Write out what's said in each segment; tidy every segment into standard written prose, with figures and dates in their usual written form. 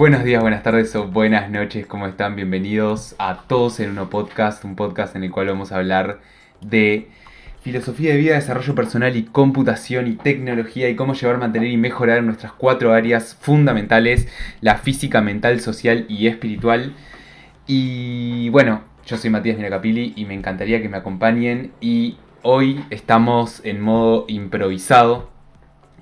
Buenos días, buenas tardes o buenas noches, ¿cómo están? Bienvenidos a Todos en Uno Podcast, un podcast en el cual vamos a hablar de filosofía de vida, desarrollo personal y computación y tecnología y cómo llevar, mantener y mejorar nuestras cuatro áreas fundamentales, la física, mental, social y espiritual. Y bueno, yo soy Matías Miracapili y me encantaría que me acompañen y hoy estamos en modo improvisado.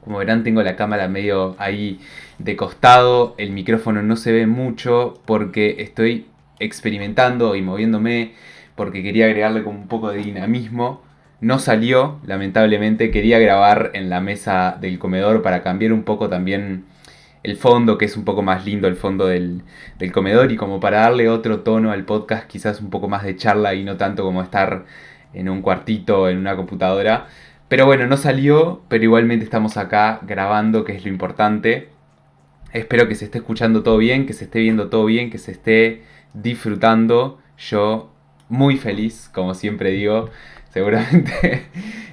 Como verán, tengo la cámara medio ahí de costado, el micrófono no se ve mucho porque estoy experimentando y moviéndome, porque quería agregarle como un poco de dinamismo. No salió, lamentablemente, quería grabar en la mesa del comedor para cambiar un poco también el fondo, que es un poco más lindo el fondo del comedor, y como para darle otro tono al podcast, quizás un poco más de charla y no tanto como estar en un cuartito, en una computadora. Pero bueno, no salió, pero igualmente estamos acá grabando, que es lo importante. Espero que se esté escuchando todo bien, que se esté viendo todo bien, que se esté disfrutando. Yo muy feliz, como siempre digo. Seguramente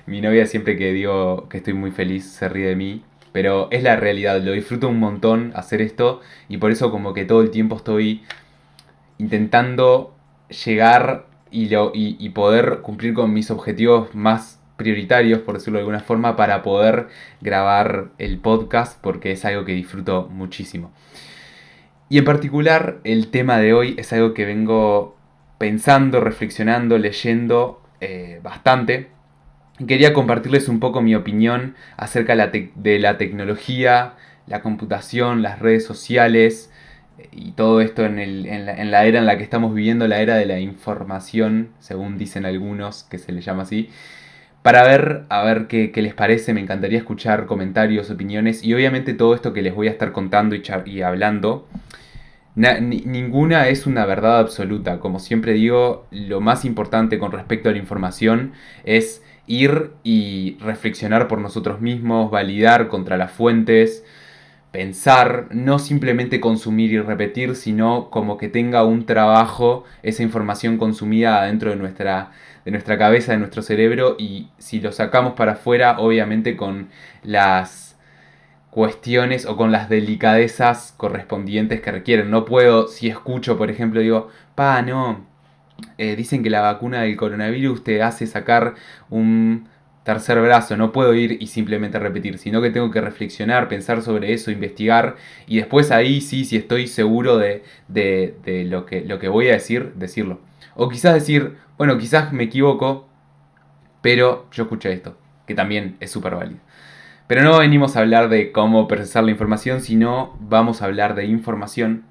mi novia siempre que digo que estoy muy feliz se ríe de mí. Pero es la realidad, lo disfruto un montón hacer esto y por eso como que todo el tiempo estoy intentando llegar y poder cumplir con mis objetivos más prioritarios, por decirlo de alguna forma, para poder grabar el podcast, porque es algo que disfruto muchísimo. Y en particular, el tema de hoy es algo que vengo pensando, reflexionando, leyendo bastante. Quería compartirles un poco mi opinión acerca de la tecnología, la computación, las redes sociales y todo esto en la era en la que estamos viviendo, la era de la información, según dicen algunos que se le llama así, para ver a ver qué les parece. Me encantaría escuchar comentarios, opiniones y obviamente todo esto que les voy a estar contando y hablando. Ninguna es una verdad absoluta. Como siempre digo, lo más importante con respecto a la información es ir y reflexionar por nosotros mismos, validar contra las fuentes, pensar, no simplemente consumir y repetir, sino como que tenga un trabajo esa información consumida dentro de nuestra cabeza, de nuestro cerebro, y si lo sacamos para afuera, obviamente con las cuestiones o con las delicadezas correspondientes que requieren. No puedo, si escucho, por ejemplo, digo, no, dicen que la vacuna del coronavirus te hace sacar un tercer brazo. No puedo ir y simplemente repetir, sino que tengo que reflexionar, pensar sobre eso, investigar y después ahí sí, si estoy seguro de lo que voy a decir, decirlo. O quizás decir, bueno, quizás me equivoco, pero yo escuché esto, que también es súper válido. Pero no venimos a hablar de cómo procesar la información, sino vamos a hablar de información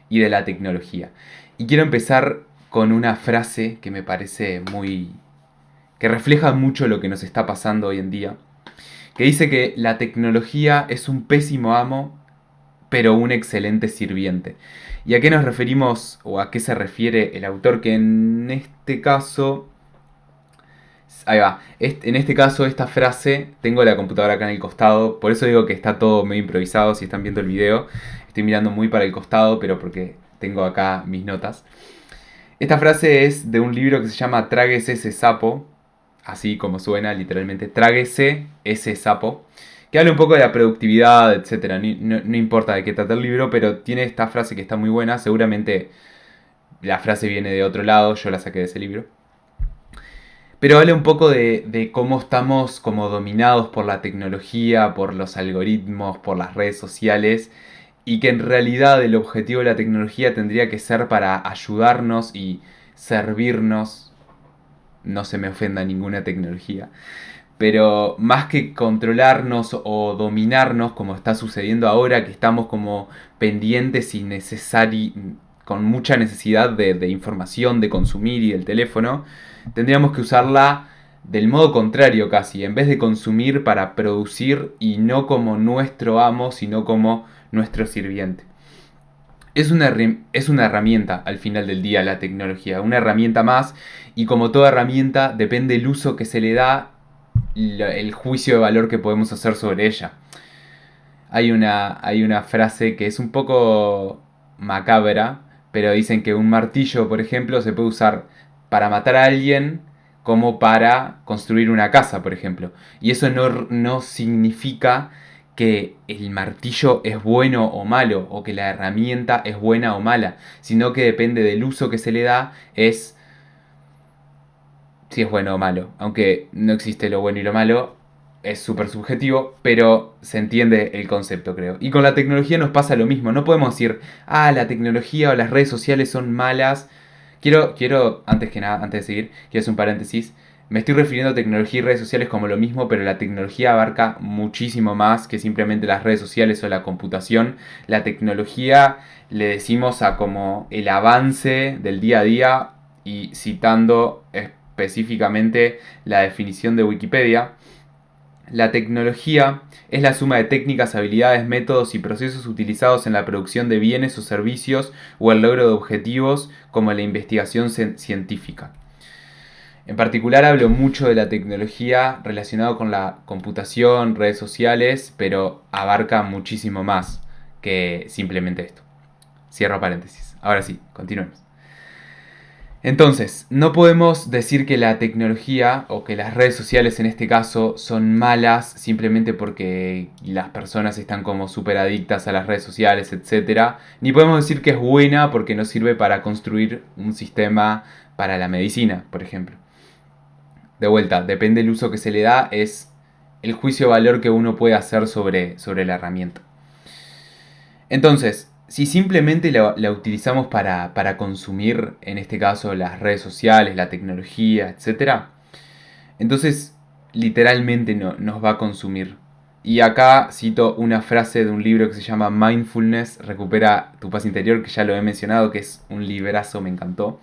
y de la tecnología. Y quiero empezar con una frase que me parece que refleja mucho lo que nos está pasando hoy en día, que dice que la tecnología es un pésimo amo, pero un excelente sirviente. ¿Y a qué nos referimos o a qué se refiere el autor? Que en este caso... Ahí va. En este caso, esta frase, tengo la computadora acá en el costado, por eso digo que está todo medio improvisado. Si están viendo el video, estoy mirando muy para el costado, pero porque tengo acá mis notas. Esta frase es de un libro que se llama Tráguese ese sapo, así como suena literalmente, Tráguese ese sapo, que habla un poco de la productividad, etcétera. No importa de qué trata el libro, pero tiene esta frase que está muy buena. Seguramente la frase viene de otro lado, yo la saqué de ese libro. Pero habla un poco de cómo estamos como dominados por la tecnología, por los algoritmos, por las redes sociales, y que en realidad el objetivo de la tecnología tendría que ser para ayudarnos y servirnos. No se me ofenda ninguna tecnología, pero más que controlarnos o dominarnos, como está sucediendo ahora, que estamos como pendientes y con mucha necesidad de información, de consumir y del teléfono, tendríamos que usarla del modo contrario casi, en vez de consumir para producir, y no como nuestro amo, sino como nuestro sirviente. Es una herramienta al final del día la tecnología, una herramienta más, y como toda herramienta depende el uso que se le da, el juicio de valor que podemos hacer sobre ella. Hay una frase que es un poco macabra, pero dicen que un martillo, por ejemplo, se puede usar para matar a alguien como para construir una casa, por ejemplo. Y eso no significa que el martillo es bueno o malo, o que la herramienta es buena o mala, sino que depende del uso que se le da, es si es bueno o malo. Aunque no existe lo bueno y lo malo, es súper subjetivo, pero se entiende el concepto, creo. Y con la tecnología nos pasa lo mismo. No podemos decir, la tecnología o las redes sociales son malas. Quiero antes que nada, antes de seguir, quiero hacer un paréntesis. Me estoy refiriendo a tecnología y redes sociales como lo mismo, pero la tecnología abarca muchísimo más que simplemente las redes sociales o la computación. La tecnología le decimos a como el avance del día a día, y citando específicamente la definición de Wikipedia, la tecnología es la suma de técnicas, habilidades, métodos y procesos utilizados en la producción de bienes o servicios o el logro de objetivos como la investigación científica. En particular hablo mucho de la tecnología relacionada con la computación, redes sociales, pero abarca muchísimo más que simplemente esto. Cierro paréntesis. Ahora sí, continuemos. Entonces, no podemos decir que la tecnología o que las redes sociales en este caso son malas simplemente porque las personas están como súper adictas a las redes sociales, etc. Ni podemos decir que es buena porque no sirve para construir un sistema para la medicina, por ejemplo. De vuelta, depende del uso que se le da, es el juicio de valor que uno puede hacer sobre la herramienta. Entonces, si simplemente la utilizamos para consumir, en este caso las redes sociales, la tecnología, etc., entonces literalmente no, nos va a consumir. Y acá cito una frase de un libro que se llama Mindfulness, Recupera tu paz interior, que ya lo he mencionado, que es un librazo, me encantó,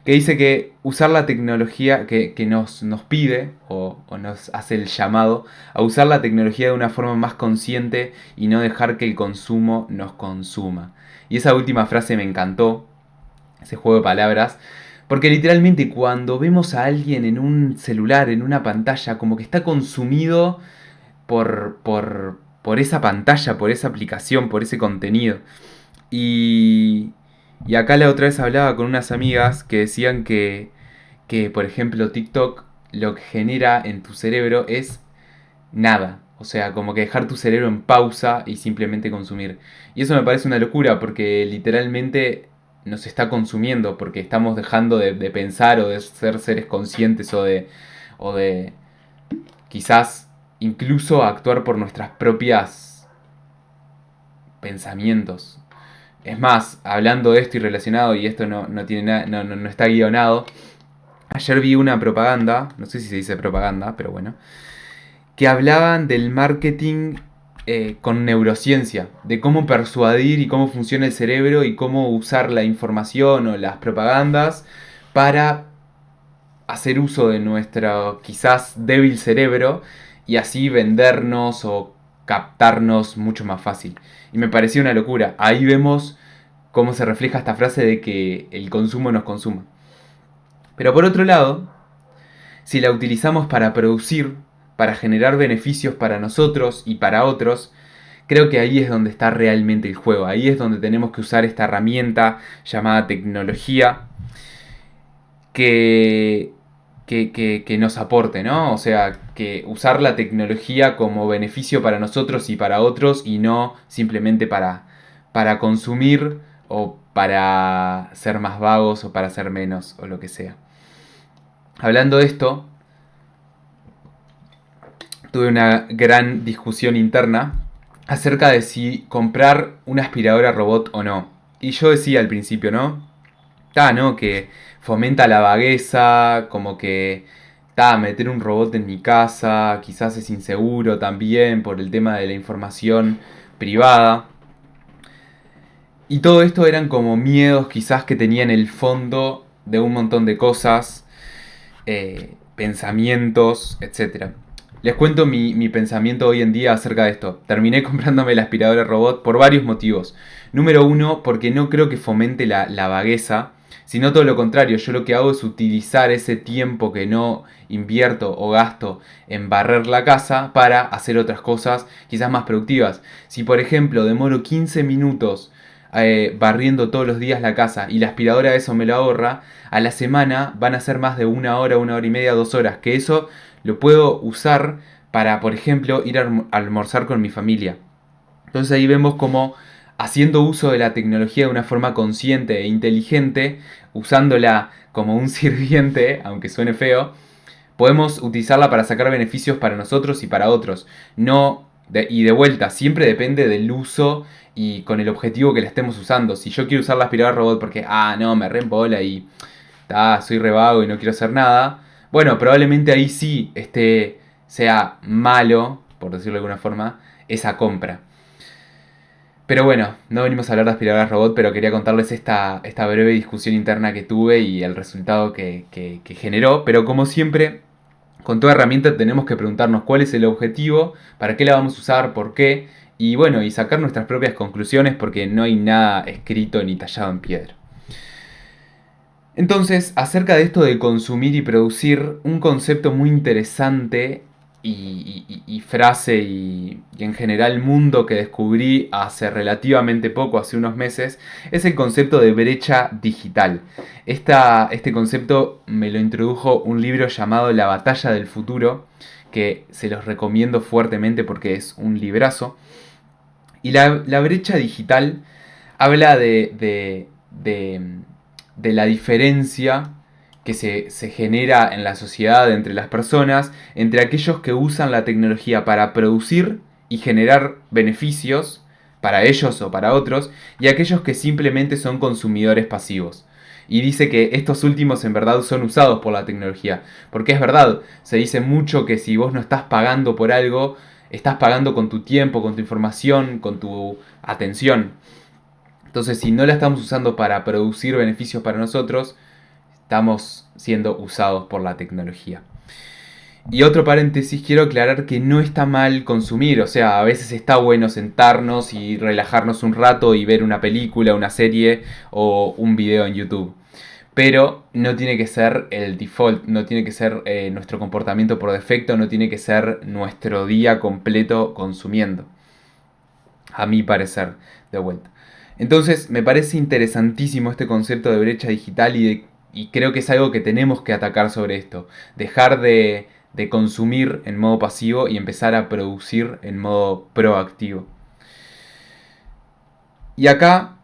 que dice que usar la tecnología que nos pide o nos hace el llamado a usar la tecnología de una forma más consciente y no dejar que el consumo nos consuma. Y esa última frase me encantó, ese juego de palabras, porque literalmente cuando vemos a alguien en un celular, en una pantalla, como que está consumido por esa pantalla, por esa aplicación, por ese contenido. Y acá la otra vez hablaba con unas amigas que decían que, por ejemplo, TikTok lo que genera en tu cerebro es nada. O sea, como que dejar tu cerebro en pausa y simplemente consumir. Y eso me parece una locura porque literalmente nos está consumiendo, porque estamos dejando de pensar o de ser seres conscientes o de quizás incluso actuar por nuestras propias pensamientos. Es más, hablando de esto y relacionado, y esto no tiene no está guionado, ayer vi una propaganda, no sé si se dice propaganda, pero bueno, que hablaban del marketing con neurociencia, de cómo persuadir y cómo funciona el cerebro y cómo usar la información o las propagandas para hacer uso de nuestro quizás débil cerebro y así vendernos o captarnos mucho más fácil. Y me pareció una locura. Ahí vemos cómo se refleja esta frase de que el consumo nos consuma. Pero por otro lado, si la utilizamos para producir, para generar beneficios para nosotros y para otros, creo que ahí es donde está realmente el juego. Ahí es donde tenemos que usar esta herramienta llamada tecnología que nos aporte, ¿no? O sea, que usar la tecnología como beneficio para nosotros y para otros y no simplemente para consumir o para ser más vagos o para ser menos o lo que sea. Hablando de esto, tuve una gran discusión interna acerca de si comprar una aspiradora robot o no. Y yo decía al principio, ¿no? ¿No? Que fomenta la vagueza, como que meter un robot en mi casa, quizás es inseguro también por el tema de la información privada. Y todo esto eran como miedos quizás que tenía en el fondo de un montón de cosas, pensamientos, etc. Les cuento mi pensamiento hoy en día acerca de esto. Terminé comprándome la aspiradora robot por varios motivos. Número uno, porque no creo que fomente la vagueza, sino todo lo contrario. Yo lo que hago es utilizar ese tiempo que no invierto o gasto en barrer la casa para hacer otras cosas quizás más productivas. Si por ejemplo demoro 15 minutos barriendo todos los días la casa y la aspiradora eso me lo ahorra, a la semana van a ser más de una hora y media, 2 horas, que eso lo puedo usar para, por ejemplo, ir a almorzar con mi familia. Entonces ahí vemos cómo haciendo uso de la tecnología de una forma consciente e inteligente, usándola como un sirviente, aunque suene feo, podemos utilizarla para sacar beneficios para nosotros y para otros. Y de vuelta, siempre depende del uso y con el objetivo que la estemos usando. Si yo quiero usar la aspiradora robot porque, no, me reembola y soy re vago y no quiero hacer nada, bueno, probablemente ahí sí sea malo, por decirlo de alguna forma, esa compra. Pero bueno, no venimos a hablar de aspiradoras robot, pero quería contarles esta breve discusión interna que tuve y el resultado que generó. Pero como siempre, con toda herramienta tenemos que preguntarnos cuál es el objetivo, para qué la vamos a usar, por qué, y bueno, y sacar nuestras propias conclusiones porque no hay nada escrito ni tallado en piedra. Entonces, acerca de esto de consumir y producir, un concepto muy interesante y frase y en general mundo que descubrí hace relativamente poco, hace unos meses, es el concepto de brecha digital. Este concepto me lo introdujo un libro llamado La batalla del futuro, que se los recomiendo fuertemente porque es un librazo. Y la brecha digital habla de la diferencia que se genera en la sociedad entre las personas, entre aquellos que usan la tecnología para producir y generar beneficios para ellos o para otros, y aquellos que simplemente son consumidores pasivos. Y dice que estos últimos en verdad son usados por la tecnología. Porque es verdad, se dice mucho que si vos no estás pagando por algo, estás pagando con tu tiempo, con tu información, con tu atención. Entonces, si no la estamos usando para producir beneficios para nosotros, estamos siendo usados por la tecnología. Y otro paréntesis, quiero aclarar que no está mal consumir, o sea, a veces está bueno sentarnos y relajarnos un rato y ver una película, una serie o un video en YouTube. Pero no tiene que ser el default, no tiene que ser nuestro comportamiento por defecto, no tiene que ser nuestro día completo consumiendo. A mi parecer, de vuelta. Entonces, me parece interesantísimo este concepto de brecha digital y creo que es algo que tenemos que atacar sobre esto. Dejar de consumir en modo pasivo y empezar a producir en modo proactivo. Y acá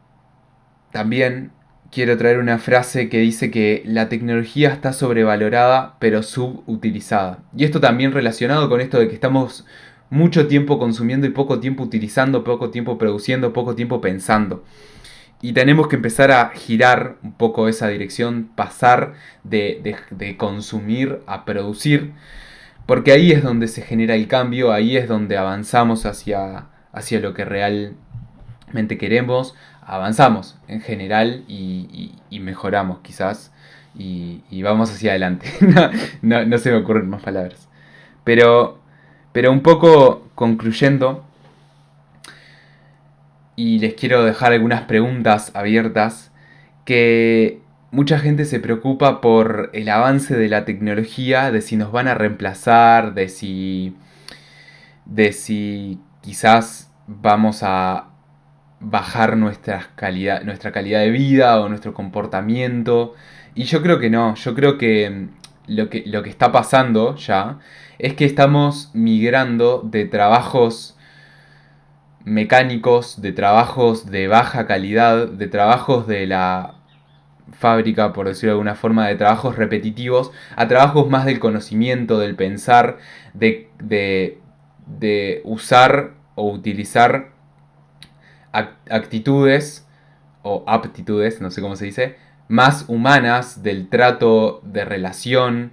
también quiero traer una frase que dice que la tecnología está sobrevalorada pero subutilizada. Y esto también relacionado con esto de que estamos mucho tiempo consumiendo y poco tiempo utilizando, poco tiempo produciendo, poco tiempo pensando. Y tenemos que empezar a girar un poco esa dirección, pasar de consumir a producir, porque ahí es donde se genera el cambio, ahí es donde avanzamos hacia lo que realmente queremos, avanzamos en general y mejoramos quizás y vamos hacia adelante. No se me ocurren más palabras. Pero un poco concluyendo, y les quiero dejar algunas preguntas abiertas, que mucha gente se preocupa por el avance de la tecnología, de si nos van a reemplazar, de si quizás vamos a bajar nuestra calidad de vida o nuestro comportamiento. Y yo creo que no, yo creo que lo que está pasando ya es que estamos migrando de trabajos mecánicos, de trabajos de baja calidad, de trabajos de la fábrica, por decirlo de alguna forma, de trabajos repetitivos, a trabajos más del conocimiento, del pensar, de usar o utilizar actitudes o aptitudes, no sé cómo se dice, más humanas del trato de relación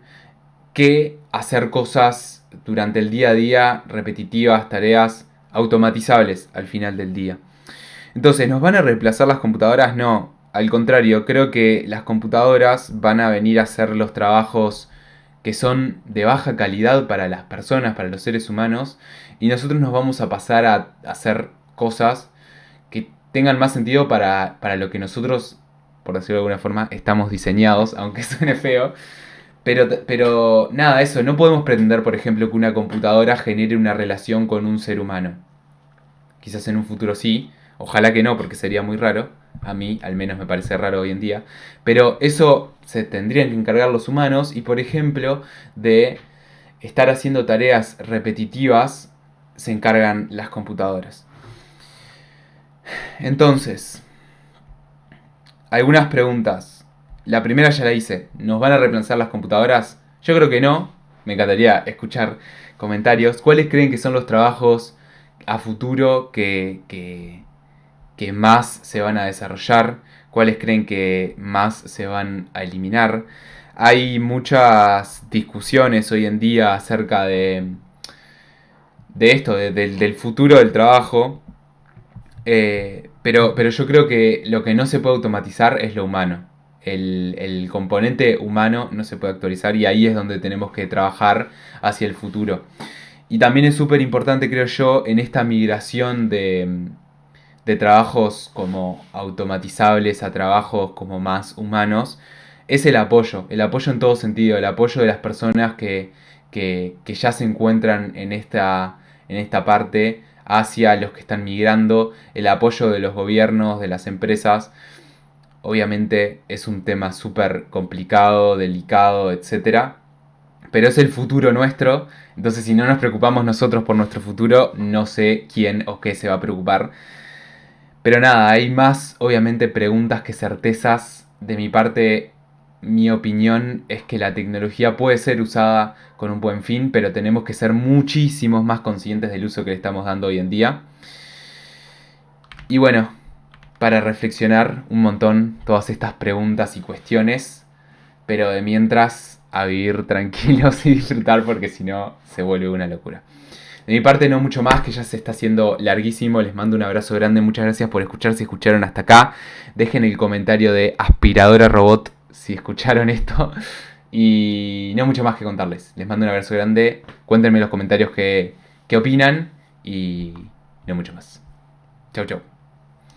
que hacer cosas durante el día a día, repetitivas, tareas automatizables al final del día. Entonces, ¿nos van a reemplazar las computadoras? No, al contrario, creo que las computadoras van a venir a hacer los trabajos que son de baja calidad para las personas, para los seres humanos, y nosotros nos vamos a pasar a hacer cosas que tengan más sentido para lo que nosotros, por decirlo de alguna forma, estamos diseñados, aunque suene feo. Pero nada, eso, no podemos pretender, por ejemplo, que una computadora genere una relación con un ser humano. Quizás en un futuro sí, ojalá que no, porque sería muy raro. A mí, al menos me parece raro hoy en día. Pero eso se tendrían que encargar los humanos y, por ejemplo, de estar haciendo tareas repetitivas se encargan las computadoras. Entonces, algunas preguntas. La primera ya la hice. ¿Nos van a reemplazar las computadoras? Yo creo que no. Me encantaría escuchar comentarios. ¿Cuáles creen que son los trabajos a futuro que más se van a desarrollar? ¿Cuáles creen que más se van a eliminar? Hay muchas discusiones hoy en día acerca de esto, del futuro del trabajo. Pero yo creo que lo que no se puede automatizar es lo humano. El componente humano no se puede actualizar y ahí es donde tenemos que trabajar hacia el futuro. Y también es súper importante, creo yo, en esta migración de trabajos como automatizables a trabajos como más humanos, es el apoyo en todo sentido, el apoyo de las personas que ya se encuentran en esta parte hacia los que están migrando, el apoyo de los gobiernos, de las empresas. Obviamente es un tema súper complicado, delicado, etcétera, pero es el futuro nuestro, entonces si no nos preocupamos nosotros por nuestro futuro, no sé quién o qué se va a preocupar. Pero nada, hay más obviamente preguntas que certezas. De mi parte, mi opinión es que la tecnología puede ser usada con un buen fin, pero tenemos que ser muchísimos más conscientes del uso que le estamos dando hoy en día. Y bueno, para reflexionar un montón todas estas preguntas y cuestiones, pero de mientras a vivir tranquilos y disfrutar porque si no se vuelve una locura. De mi parte no mucho más, que ya se está haciendo larguísimo. Les mando un abrazo grande, muchas gracias por escuchar si escucharon hasta acá. Dejen el comentario de aspiradora robot si escucharon esto. Y no mucho más que contarles. Les mando un abrazo grande. Cuéntenme en los comentarios qué opinan y no mucho más. Chau, chau.